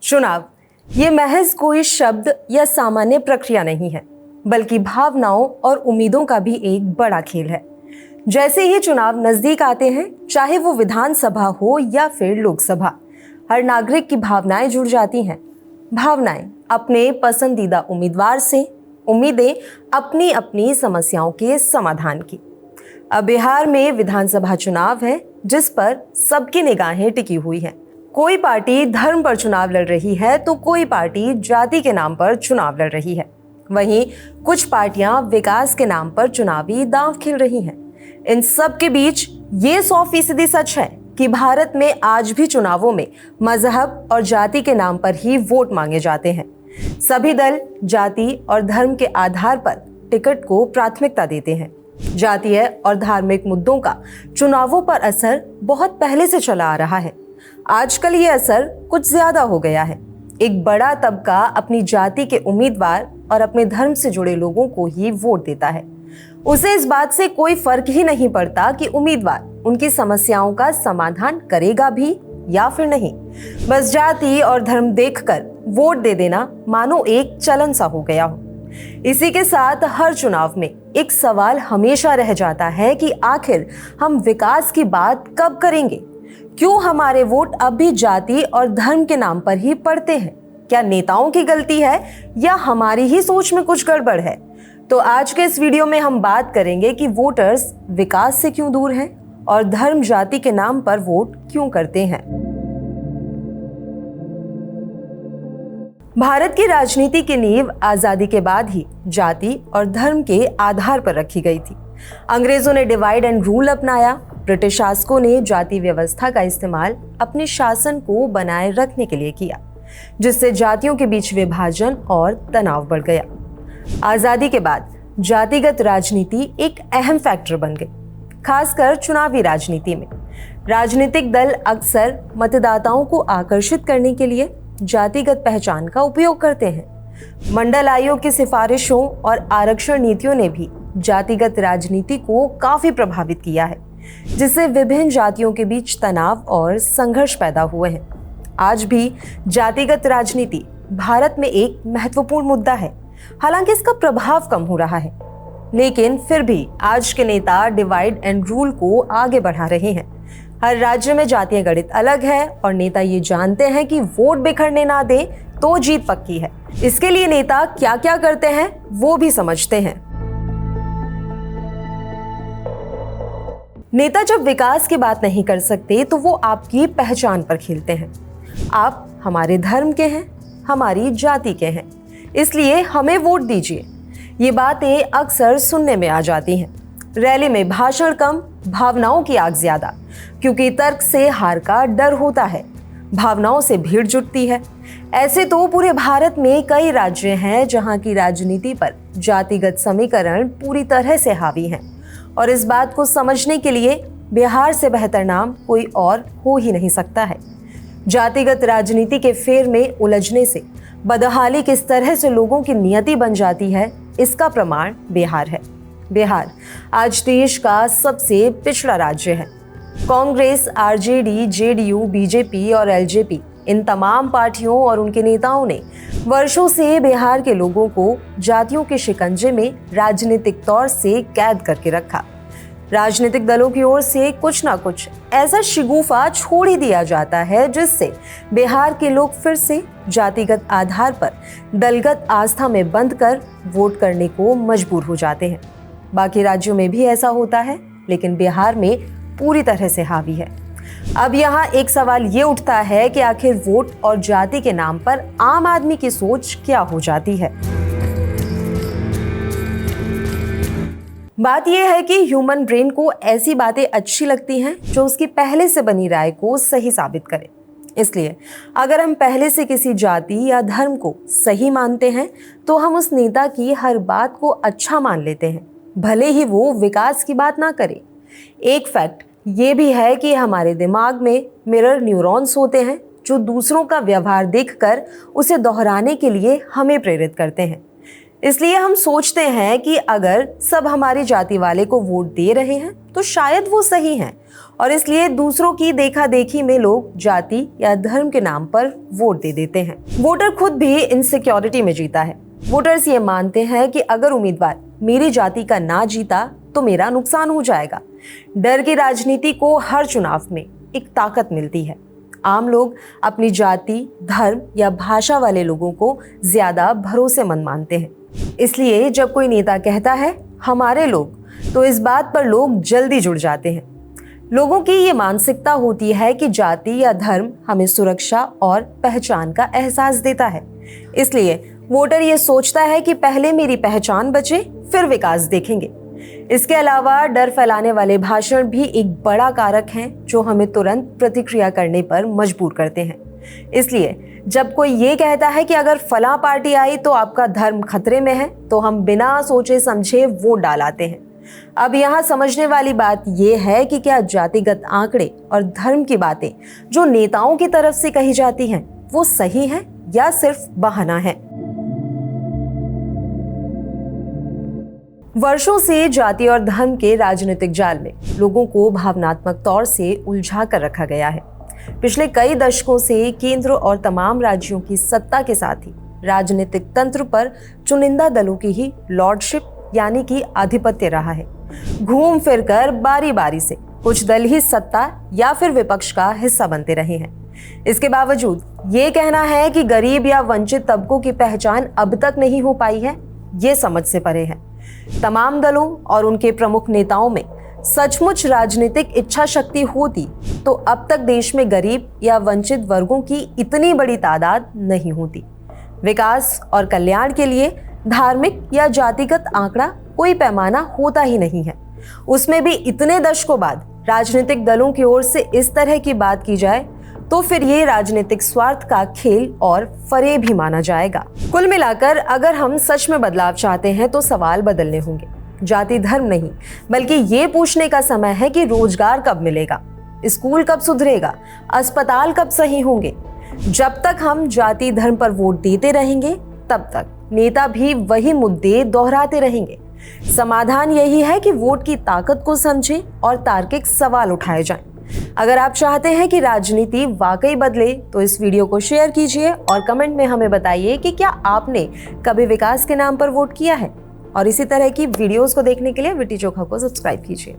चुनाव ये महज कोई शब्द या सामान्य प्रक्रिया नहीं है, बल्कि भावनाओं और उम्मीदों का भी एक बड़ा खेल है। जैसे ही चुनाव नजदीक आते हैं, चाहे वो विधानसभा हो या फिर लोकसभा, हर नागरिक की भावनाएं जुड़ जाती हैं। भावनाएं अपने पसंदीदा उम्मीदवार से, उम्मीदें अपनी अपनी समस्याओं के समाधान की। अब बिहार में विधानसभा चुनाव है, जिस पर सबकी निगाहें टिकी हुई हैं। कोई पार्टी धर्म पर चुनाव लड़ रही है तो कोई पार्टी जाति के नाम पर चुनाव लड़ रही है। वहीं कुछ पार्टियां विकास के नाम पर चुनावी दांव खेल रही हैं। इन सब के बीच ये 100% सच है कि भारत में आज भी चुनावों में मजहब और जाति के नाम पर ही वोट मांगे जाते हैं। सभी दल जाति और धर्म के आधार पर टिकट को प्राथमिकता देते हैं। जातीय और धार्मिक मुद्दों का चुनावों पर असर बहुत पहले से चला आ रहा है। आजकल ये असर कुछ ज्यादा हो गया है। एक बड़ा तबका अपनी जाति के उम्मीदवार और अपने धर्म से जुड़े लोगों को ही वोट देता है। उसे इस बात से कोई फर्क ही नहीं पड़ता कि उम्मीदवार उनकी समस्याओं का समाधान करेगा भी या फिर नहीं। बस जाति और धर्म देखकर वोट दे देना मानो एक चलन सा हो गया हो। इसी के साथ हर चुनाव में एक सवाल हमेशा रह जाता है कि आखिर हम विकास की बात कब करेंगे? क्यों हमारे वोट अब भी जाति और धर्म के नाम पर ही पड़ते हैं? क्या नेताओं की गलती है या हमारी ही सोच में कुछ गड़बड़ है? तो आज के इस वीडियो में हम बात करेंगे कि वोटर्स विकास से क्यों दूर हैं और धर्म जाति के नाम पर वोट क्यों करते हैं। भारत की राजनीति की नींव आजादी के बाद ही जाति और धर्म के आधार पर रखी गई थी। अंग्रेजों ने डिवाइड एंड रूल अपनाया। ब्रिटिश शासकों ने जाति व्यवस्था का इस्तेमाल अपने शासन को बनाए रखने के लिए किया, जिससे जातियों के बीच विभाजन और तनाव बढ़ गया। आजादी के बाद जातिगत राजनीति एक अहम फैक्टर बन गई, खासकर चुनावी राजनीति में। राजनीतिक दल अक्सर मतदाताओं को आकर्षित करने के लिए जातिगत पहचान का उपयोग करते हैं। मंडल आयोग की सिफारिशों और आरक्षण नीतियों ने भी जातिगत राजनीति को काफी प्रभावित किया है, जिससे विभिन्न जातियों के बीच तनाव और संघर्ष पैदा हुए हैं। आज भी जातिगत राजनीति भारत में एक महत्वपूर्ण मुद्दा है। हालांकि इसका प्रभाव कम हो रहा है, लेकिन फिर भी आज के नेता डिवाइड एंड रूल को आगे बढ़ा रहे हैं। हर राज्य में जातीय गणित अलग है और नेता ये जानते हैं कि वोट बिखरने ना दें तो जीत पक्की है। इसके लिए नेता क्या क्या करते हैं वो भी समझते हैं। नेता जब विकास की बात नहीं कर सकते तो वो आपकी पहचान पर खेलते हैं। आप हमारे धर्म के हैं, हमारी जाति के हैं, इसलिए हमें वोट दीजिए। ये बातें अक्सर सुनने में आ जाती हैं। रैली में भाषण कम, भावनाओं की आग ज्यादा, क्योंकि तर्क से हार का डर होता है, भावनाओं से भीड़ जुटती है। ऐसे तो पूरे भारत में कई राज्य हैं जहां की राजनीति पर जातिगत समीकरण पूरी तरह से हावी हैं, और इस बात को समझने के लिए बिहार से बेहतर नाम कोई और हो ही नहीं सकता है। जातिगत राजनीति के फेर में उलझने से बदहाली किस तरह से लोगों की नियति बन जाती है, इसका प्रमाण बिहार है। बिहार आज देश का सबसे पिछड़ा राज्य है। कांग्रेस, आरजेडी, जेडीयू, बीजेपी और एलजेपी, इन तमाम पार्टियों और उनके नेताओं ने वर्षों से बिहार के लोगों को जातियों के शिकंजे में राजनीतिक तौर से कैद करके रखा। राजनीतिक दलों की ओर से कुछ ना कुछ ऐसा शिगुफा छोड़ ही दिया जाता है, जिससे बिहार के लोग फिर से जातिगत आधार पर दलगत आस्था में बंध कर वोट करने को मजबूर हो जाते हैं। बाकी राज्यों में भी ऐसा होता है, लेकिन बिहार में पूरी तरह से हावी है। अब यहाँ एक सवाल ये उठता है कि आखिर वोट और जाति के नाम पर आम आदमी की सोच क्या हो जाती है। बात यह है कि ह्यूमन ब्रेन को ऐसी बातें अच्छी लगती हैं जो उसकी पहले से बनी राय को सही साबित करे। इसलिए अगर हम पहले से किसी जाति या धर्म को सही मानते हैं तो हम उस नेता की हर बात को अच्छा मान लेते हैं, भले ही वो विकास की बात ना करे। एक फैक्ट ये भी है कि हमारे दिमाग में मिरर न्यूरॉन्स होते हैं जो दूसरों का व्यवहार देखकर उसे दोहराने के लिए हमें प्रेरित करते हैं। इसलिए हम सोचते हैं कि अगर सब हमारी जाति वाले को वोट दे रहे हैं तो शायद वो सही हैं और इसलिए दूसरों की देखा देखी में लोग जाति या धर्म के नाम पर वोट दे देते हैं। वोटर खुद भी इनसिक्योरिटी में जीता है। वोटर्स ये मानते हैं कि अगर उम्मीदवार मेरी जाति का ना जीता तो मेरा नुकसान हो जाएगा। डर की राजनीति को हर चुनाव में एक ताकत मिलती है। आम लोग अपनी जाति, धर्म या भाषा वाले लोगों को ज्यादा भरोसेमंद मानते हैं। इसलिए जब कोई नेता कहता है हमारे लोग, तो इस बात पर लोग जल्दी जुड़ जाते हैं। लोगों की ये मानसिकता होती है कि जाति या धर्म हमें सुरक्षा और पहचान का एहसास देता है। इसलिए वोटर ये सोचता है कि पहले मेरी पहचान बचे, फिर विकास देखेंगे। इसके अलावा डर फैलाने वाले भाषण भी एक बड़ा कारक हैं जो हमें तुरंत प्रतिक्रिया करने पर मजबूर करते हैं। इसलिए जब कोई ये कहता है कि अगर फला पार्टी आई तो आपका धर्म खतरे में है, तो हम बिना सोचे समझे वोट डालाते हैं। अब यहाँ समझने वाली बात यह है कि क्या जातिगत आंकड़े और धर्म की बातें जो नेताओं की तरफ से कही जाती हैं, वो सही हैं या सिर्फ बहाना है। वर्षों से जाति और धर्म के राजनीतिक जाल में लोगों को भावनात्मक तौर से उलझा कर रखा गया है। पिछले कई दशकों से केंद्र और तमाम राज्यों की सत्ता के साथ ही राजनीतिक तंत्र पर चुनिंदा दलों की ही लॉर्डशिप यानी कि आधिपत्य रहा है। घूम फिरकर बारी बारी से कुछ दल ही सत्ता या फिर विपक्ष का हिस्सा बनते रहे हैं। इसके बावजूद ये कहना है कि गरीब या वंचित तबकों की पहचान अब तक नहीं हो पाई है, ये समझ से परे है। तमाम दलों और उनके प्रमुख नेताओं में सचमुच राजनीतिक इच्छा शक्ति होती तो अब तक देश में गरीब या वंचित वर्गों की इतनी बड़ी तादाद नहीं होती। विकास और कल्याण के लिए धार्मिक या जातिगत आंकड़ा कोई पैमाना होता ही नहीं है। उसमें भी इतने दशकों बाद राजनीतिक दलों की ओर से इस तरह की बात की जाए तो फिर ये राजनीतिक स्वार्थ का खेल और फरेब ही माना जाएगा। कुल मिलाकर अगर हम सच में बदलाव चाहते हैं तो सवाल बदलने होंगे। जाति धर्म नहीं, बल्कि ये पूछने का समय है कि रोजगार कब मिलेगा, स्कूल कब सुधरेगा, अस्पताल कब सही होंगे। जब तक हम जाति धर्म पर वोट देते रहेंगे तब तक नेता भी वही मुद्दे दोहराते रहेंगे। समाधान यही है कि वोट की ताकत को समझें और तार्किक सवाल उठाए जाएं। अगर आप चाहते हैं कि राजनीति वाकई बदले तो इस वीडियो को शेयर कीजिए और कमेंट में हमें बताइए कि क्या आपने कभी विकास के नाम पर वोट किया है। और इसी तरह की वीडियोस को देखने के लिए विट्टी चोखा को सब्सक्राइब कीजिए।